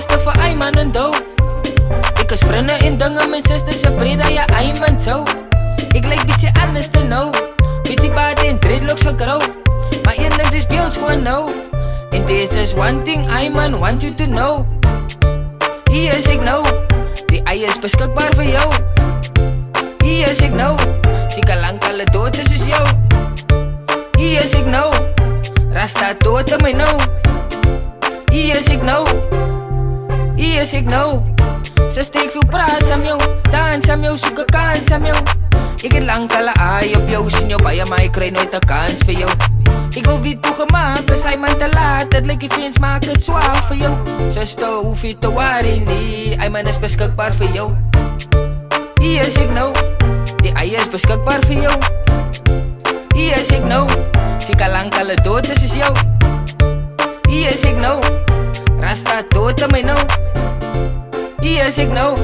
zuster vir Ayman en Do. Ek is vriende en dinge, mijn zuster se breda, ja Ayman zo. Ik lijk beetje anders te nou. Beetje baard en dreadlocks gegrow. Maar één ding is beeld gewoon nou. And there's just one thing Ayman want you to know. Hier is ik nou. Die ei is beschikbaar voor jou. Hier is ik nou. Zie al lang alle dood is jou. Hier is ik nou. Rasta dood in my nou. Hier is ik nou. Hier is ik nou. Ze steek veel praat aan jou. Dans aan jou, zoek een kans aan jou. Ik heb lang alle aai op jou. Sien jou bij maar ik krijg nooit een kans voor jou. Ik wil wie toegemaakt, dus hij man te laat. Het lijkt je vriends maakt het zwaar voor jou. Zuster, hoef je te worry niet. Hij man is beschikbaar voor jou. Hier is ik nou. Die ei is beschikbaar voor jou. Hier is ik nou. Zie al lang alle dood is jou. Hier is ik nou. Rasta dood aan mij nou. Hier is ik nou.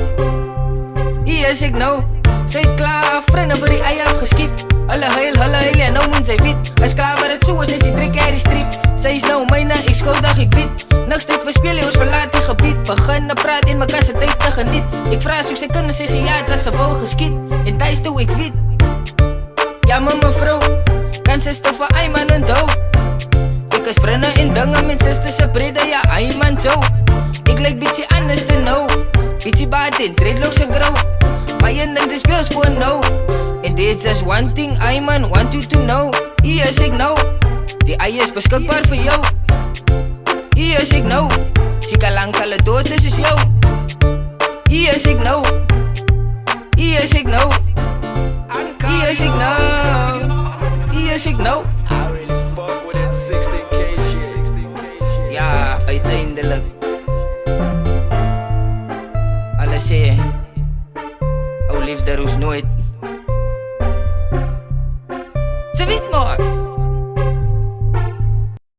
Hier is ik nou. Zij klaar, vrienden voor die ei afgeskipt. Hulle huil, ja nou moet zij wit. Is klaar waar het zo is, die trek uit die strip. Zij is nou myne, ik schuldig, ik weet. Niks tijd verspeel, ons verlaat die gebied. Begin praat in mekaar se tijd te geniet. Ik vraag soek sy kinders, sy sê ja, het as ze wil geskiet. En thuis doe ik weet. Ja mevrouw, kan zuster vir Ayman en Do. Ik is vrienden en dinge, mijn zuster se breda, ja Ayman zo. Ik lijk beetje anders te nou. Beetje baard en dreadlocks gegrow. Maar je denkt de speels gewoon nou. And there's just one thing Ayman want you to know. Hier is ik nou. Die ei is beschikbaar voor jou. Hier is ik nou. Zie al lang alle dood is jou. Hier is ik nou. Hier is ik nou. Hier is ik nou. Hier is ik nou. Ja, uiteindelijk. Alles sê, ou liefde roes nooit. Ze weet mos.